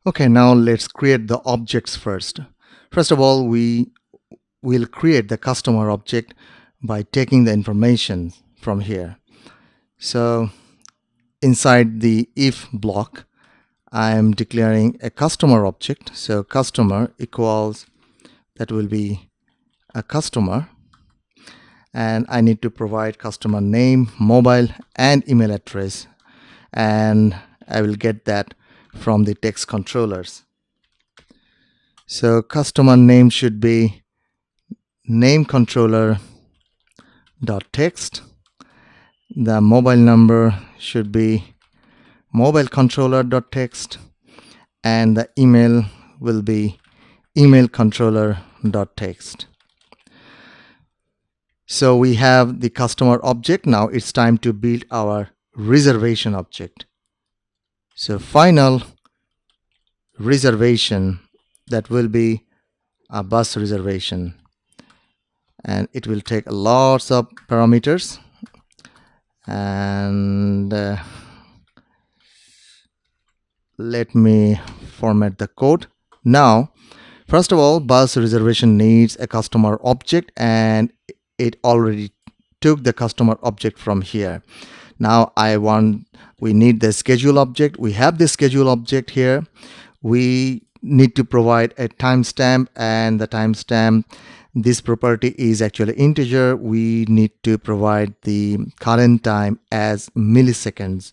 Okay, now let's create the objects first. First of all, we will create the customer object by taking the information from here. So inside the if block, I am declaring a customer object. So customer equals, that will be a customer, and I need to provide customer name, mobile and email address, and I will get that from the text controllers. So customer name should be name controller dot text. The mobile number should be mobile controller dot text, and the email will be email controller dot text. So we have the customer object. Now it's time to build our reservation object. So final reservation, that will be a bus reservation, and it will take lots of parameters, and let me format the code. Now first of all, bus reservation needs a customer object, and it already took the customer object from here. Now we need the schedule object. We have the schedule object here. We need to provide a timestamp, and the timestamp, this property is actually integer. We need to provide the current time as milliseconds.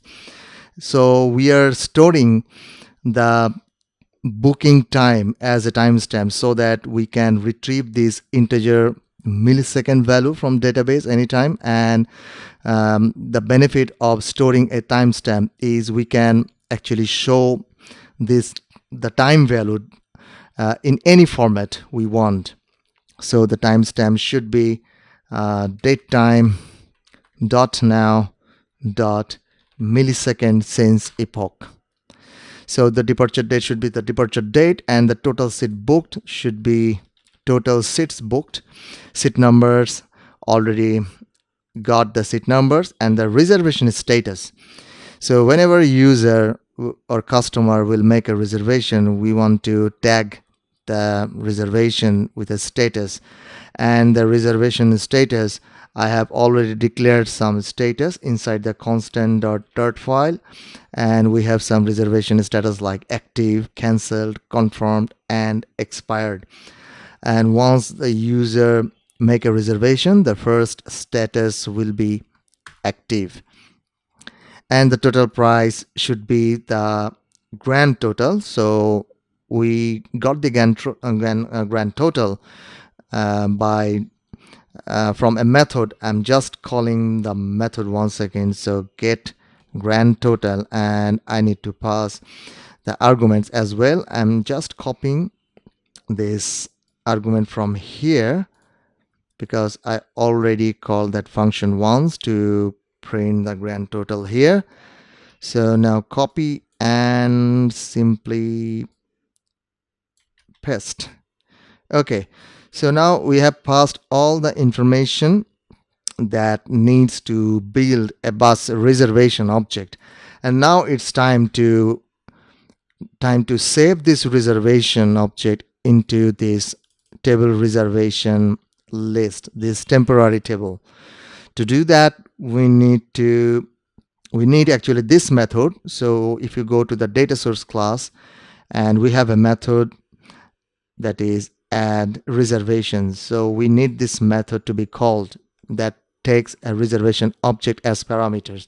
So we are storing the booking time as a timestamp so that we can retrieve this integer millisecond value from database anytime. And the benefit of storing a timestamp is we can actually show the time value in any format we want. So the timestamp should be datetime dot now dot millisecond since epoch. So the departure date should be the departure date, and the total seat booked should be total seats booked. Seat numbers, already got the seat numbers, and the reservation status. So whenever user or customer will make a reservation, we want to tag the reservation with a status. And the reservation status, I have already declared some status inside the constant.dirt file, and we have some reservation status like active, cancelled, confirmed, and expired. And once the user make a reservation, the first status will be active, and the total price should be the grand total. So we got the grand total by from a method. I'm just calling the method once again. So get grand total, and I need to pass the arguments as well. I'm just copying this argument from here because I already called that function once to print the grand total here. So now copy and simply paste. Okay, so now we have passed all the information that needs to build a bus reservation object, and now it's time to save this reservation object into this table reservation list, this temporary table. To do that, we need actually this method. So if you go to the data source class, and we have a method that is add reservations. So we need this method to be called that takes a reservation object as parameters.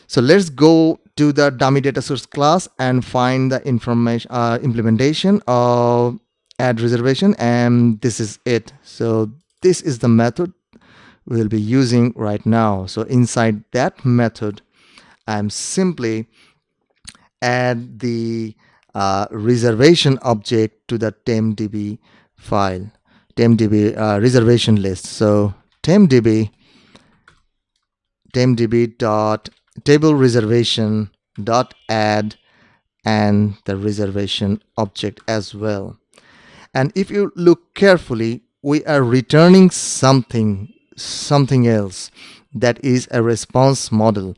So let's go to the dummy data source class and find the information implementation of add reservation, and this is it. So this is the method we'll be using right now. So inside that method, I'm simply add the reservation object to the temdb file, temdb reservation list. So temdb dot table reservation dot add, and the reservation object as well. And if you look carefully, we are returning something else, that is a response model,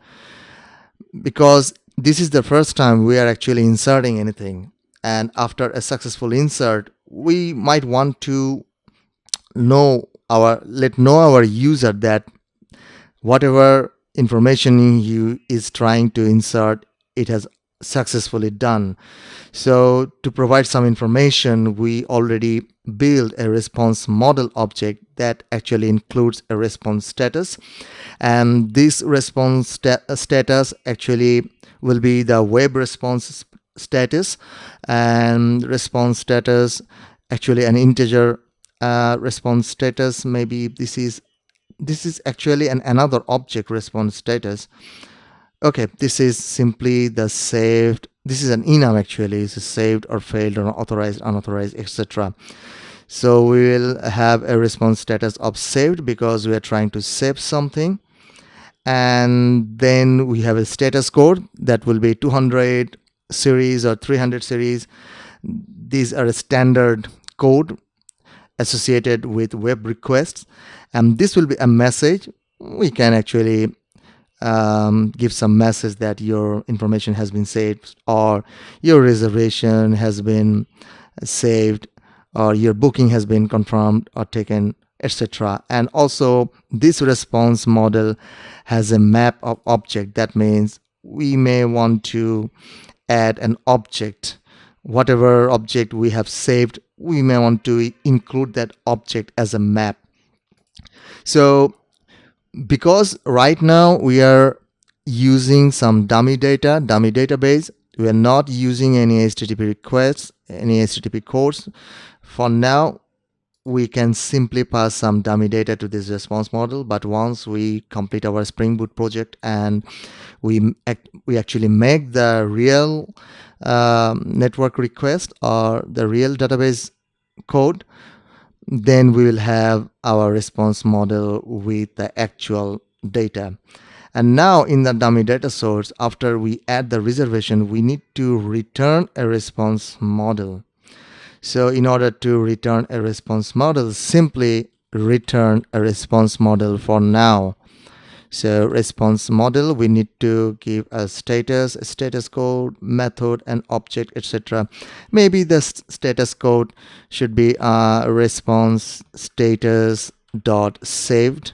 because this is the first time we are actually inserting anything. and after a successful insert, we might want to know our user that whatever information you is trying to insert, it has successfully done. So to provide some information, we already build a response model object that actually includes a response status, and this response status actually will be the web response status, and response status actually an integer response status. Maybe this is actually another object response status. Okay, this is simply the saved. This is an enum actually. It's saved or failed or authorized, unauthorized, etc. So we will have a response status of saved because we are trying to save something. And then we have a status code that will be 200 series or 300 series. These are a standard code associated with web requests, and this will be a message. We can actually give some message that your information has been saved, or your reservation has been saved, or your booking has been confirmed or taken, etc. And also this response model has a map of object. That means we may want to add an object. Whatever object we have saved, we may want to include that object as a map. So because right now we are using some dummy database, we are not using any HTTP requests, any HTTP codes. For now, we can simply pass some dummy data to this response model, but once we complete our Spring Boot project and we actually make the real network request or the real database code, then we will have our response model with the actual data. And now in the dummy data source, after we add the reservation, we need to return a response model. So in order to return a response model, simply return a response model for now. So response model, we need to give a status code, method, and object, etc. Maybe the status code should be response status dot saved,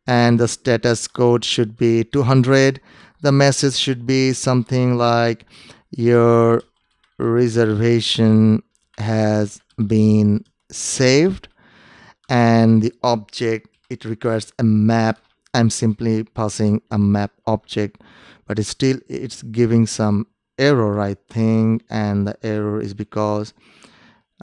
and the status code should be 200. The message should be something like your reservation has been saved, and the object, it requires a map. I'm simply passing a map object, but it's giving some error, I think, and the error is because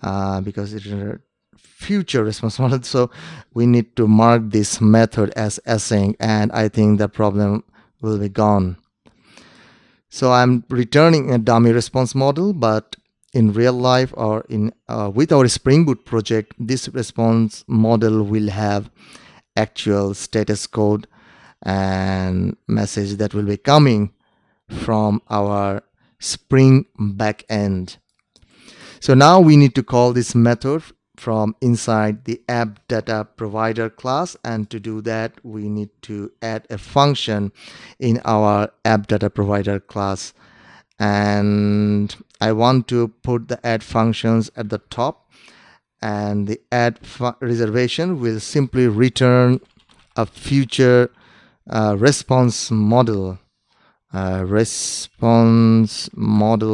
it's a future response model. So we need to mark this method as async, and I think the problem will be gone. So I'm returning a dummy response model, but in real life or in with our Spring Boot project, this response model will have actual status code and message that will be coming from our Spring backend. So now we need to call this method from inside the app data provider class, and to do that we need to add a function in our app data provider class, and I want to put the add functions at the top, and the add reservation will simply return a future response model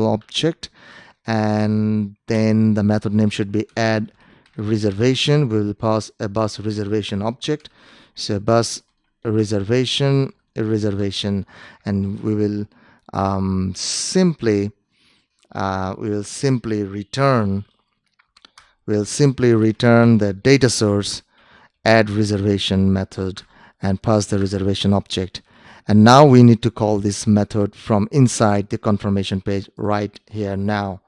object, and then the method name should be add reservation. We will pass a bus reservation object, so bus reservation, and we will simply return the data source add reservation method and pass the reservation object. And now we need to call this method from inside the confirmation page right here now.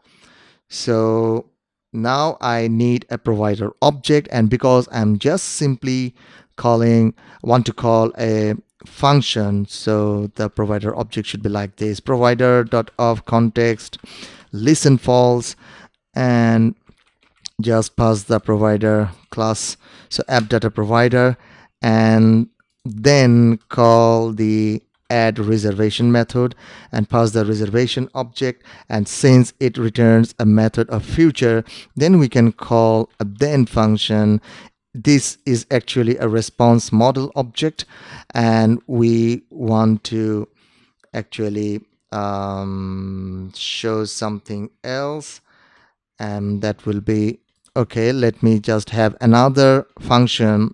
So now I need a provider object, and because I'm just simply want to call a function, so the provider object should be like this: provider.of context listen false, and just pass the provider class, so app data provider, and then call the add reservation method and pass the reservation object, and since it returns a method of future, then we can call a then function. This is actually a response model object, and we want to actually show something else, and that will be okay. Let me just have another function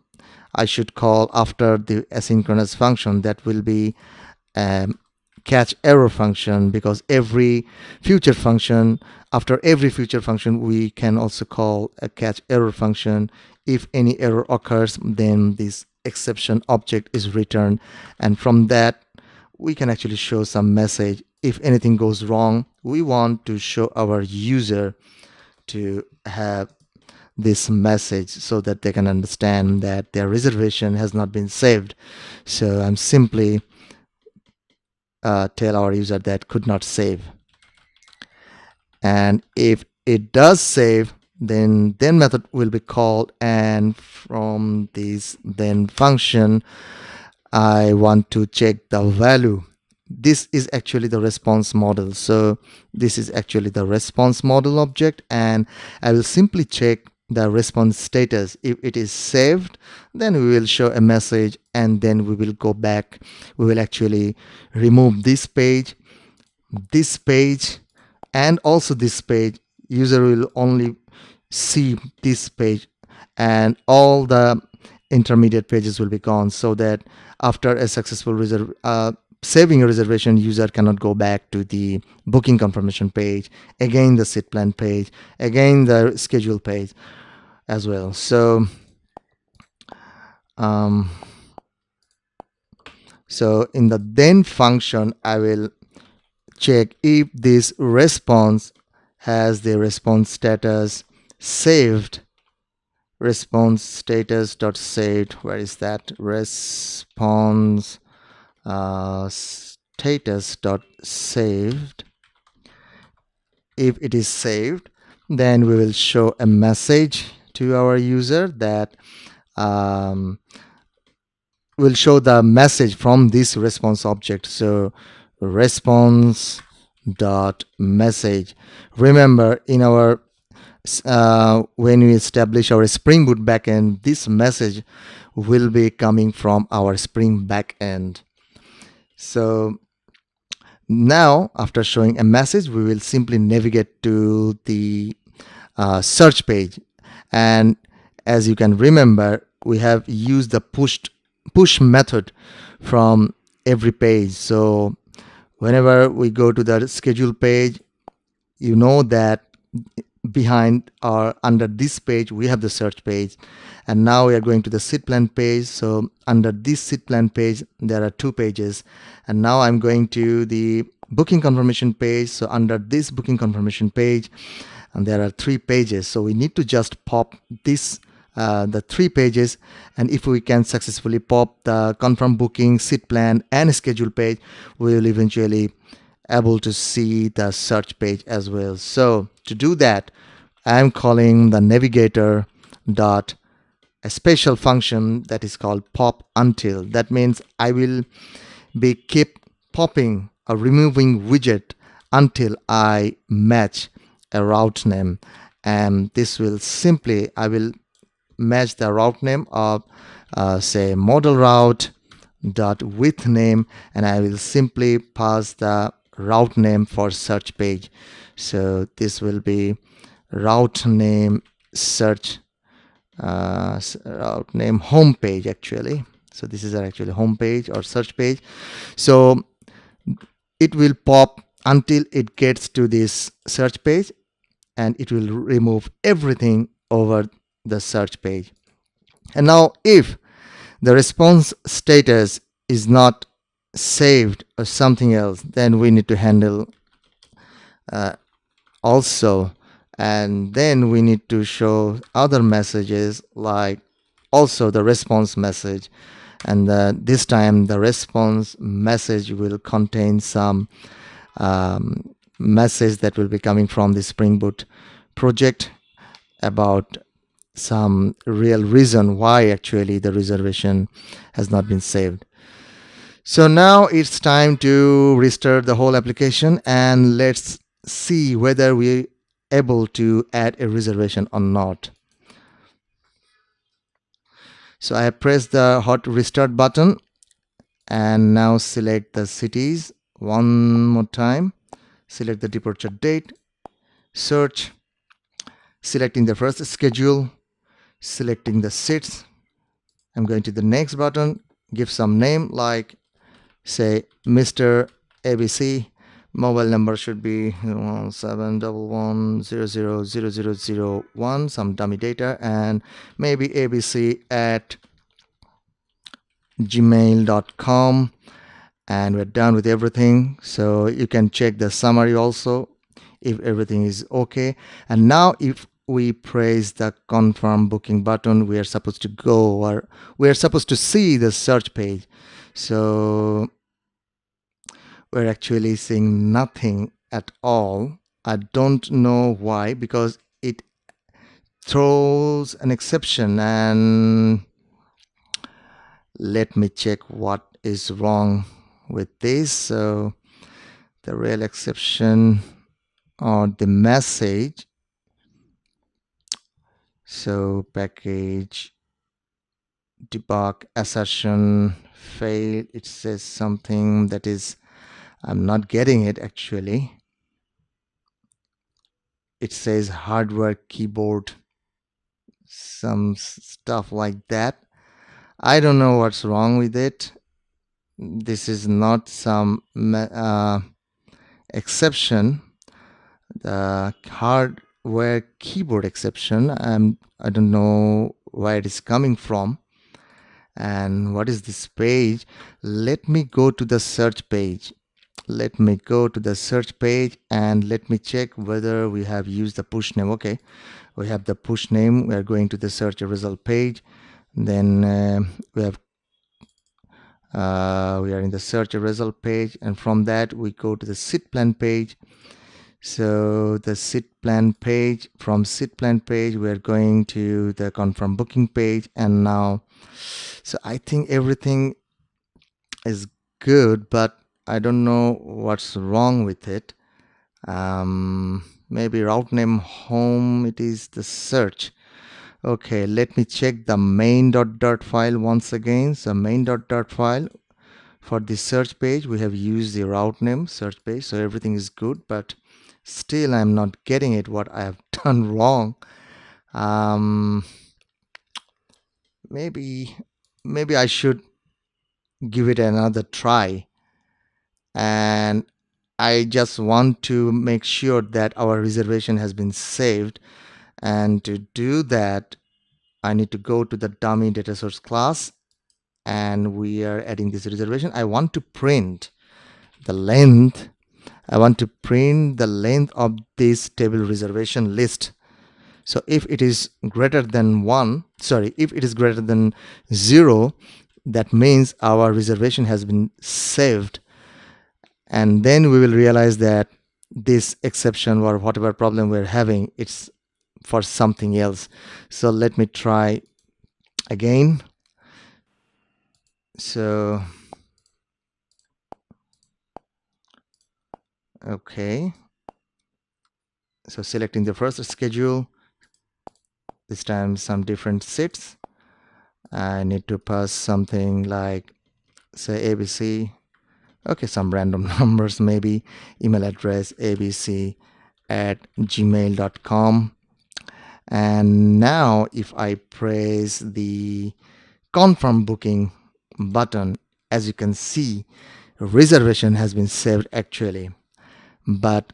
I should call after the asynchronous function. That will be catch error function, because every future function, after every future function, we can also call a catch error function. If any error occurs, then this exception object is returned, and from that we can actually show some message. If anything goes wrong, we want to show our user to have this message so that they can understand that their reservation has not been saved. So I'm simply tell our user that could not save, and if it does save, then method will be called, and from this then function I want to check the value. This is actually the response model, so this is actually the response model object, and I will simply check the response status. If it is saved, then we will show a message, and then we will go back. We will actually remove this page, and also this page. User will only see this page, and all the intermediate pages will be gone, so that after a successful saving a reservation, user cannot go back to the booking confirmation page, again the seat plan page, again the schedule page as well. So so in the then function, I will check if this response has the response status saved. Response status dot saved. Where is that? Response status dot saved. If it is saved, then we will show a message to our user that will show the message from this response object. So response dot message. Remember, in our when we establish our Spring Boot backend, this message will be coming from our Spring backend. So now, after showing a message, we will simply navigate to the search page, and as you can remember, we have used the push method from every page. So whenever we go to the schedule page, you know that behind or under this page we have the search page, and now we are going to the seat plan page. So under this seat plan page there are two pages, and now I'm going to the booking confirmation page. So under this booking confirmation page, and there are three pages, so we need to just pop this the three pages, and if we can successfully pop the confirm booking, seat plan and schedule page, we will eventually able to see the search page as well. So to do that, I'm calling the navigator dot a special function that is called pop until. That means I will be keep popping or removing widget until I match a route name, and this will simply, I will match the route name of say model route dot with name, and I will simply pass the route name for search page. So this will be route name search route name home page actually. So this is actually home page or search page. So it will pop until it gets to this search page, and it will remove everything over the search page. And now if the response status is not saved or something else, then we need to handle also, and then we need to show other messages like also the response message, and this time the response message will contain some message that will be coming from the Spring Boot project about some real reason why actually the reservation has not been saved. So now it's time to restart the whole application and let's see whether we're able to add a reservation or not. So I have pressed the hot restart button and now select the cities one more time. Select the departure date, search, selecting the first schedule, selecting the seats. I'm going to the next button, give some name like say Mr. ABC. Mobile number should be 711000001, some dummy data, and maybe abc@gmail.com. And we're done with everything. So you can check the summary also if everything is okay. And now if we press the confirm booking button, we are supposed to go, or we are supposed to see the search page. So we're actually seeing nothing at all. I don't know why, because it throws an exception. And let me check what is wrong with this. So the real exception or the message, so package debug assertion failed, it says something that is, I'm not getting it actually. It says hardware keyboard, some stuff like that. I don't know what's wrong with it. This is not some exception, the hardware keyboard exception. I don't know where it is coming from. And what is this page? Let me go to the search page. Let me go to the search page and let me check whether we have used the push name. Okay, we have the push name. We are going to the search result page. Then we are in the search result page, and from that we go to the sit plan page. So the sit plan page, from sit plan page we are going to the confirm booking page. And now, so I think everything is good, but I don't know what's wrong with it. Maybe route name home, it is the search. Okay, let me check the main.dart file once again. So main.dart file, for the search page we have used the route name search page, so everything is good, but still I'm not getting it, what I have done wrong. Maybe I should give it another try. And I just want to make sure that our reservation has been saved. And to do that, I need to go to the dummy data source class, and we are adding this reservation. I want to print the length. I want to print the length of this table reservation list. So if it is greater than 0, that means our reservation has been saved. And then we will realize that this exception or whatever problem we're having, it's for something else. So let me try again. So okay, so selecting the first schedule, this time some different sets. I need to pass something like say ABC. Okay, some random numbers, maybe email address abc@gmail.com. And now if I press the confirm booking button, as you can see, reservation has been saved actually, but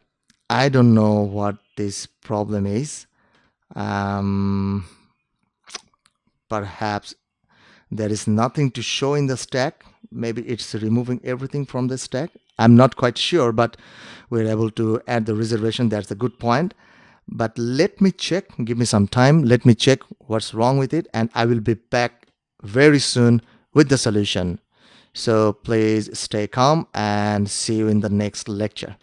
I don't know what this problem is. Perhaps there is nothing to show in the stack. Maybe it's removing everything from the stack. I'm not quite sure, but we're able to add the reservation. That's a good point. But let me check, give me some time. Let me check what's wrong with it, and I will be back very soon with the solution. So please stay calm and see you in the next lecture.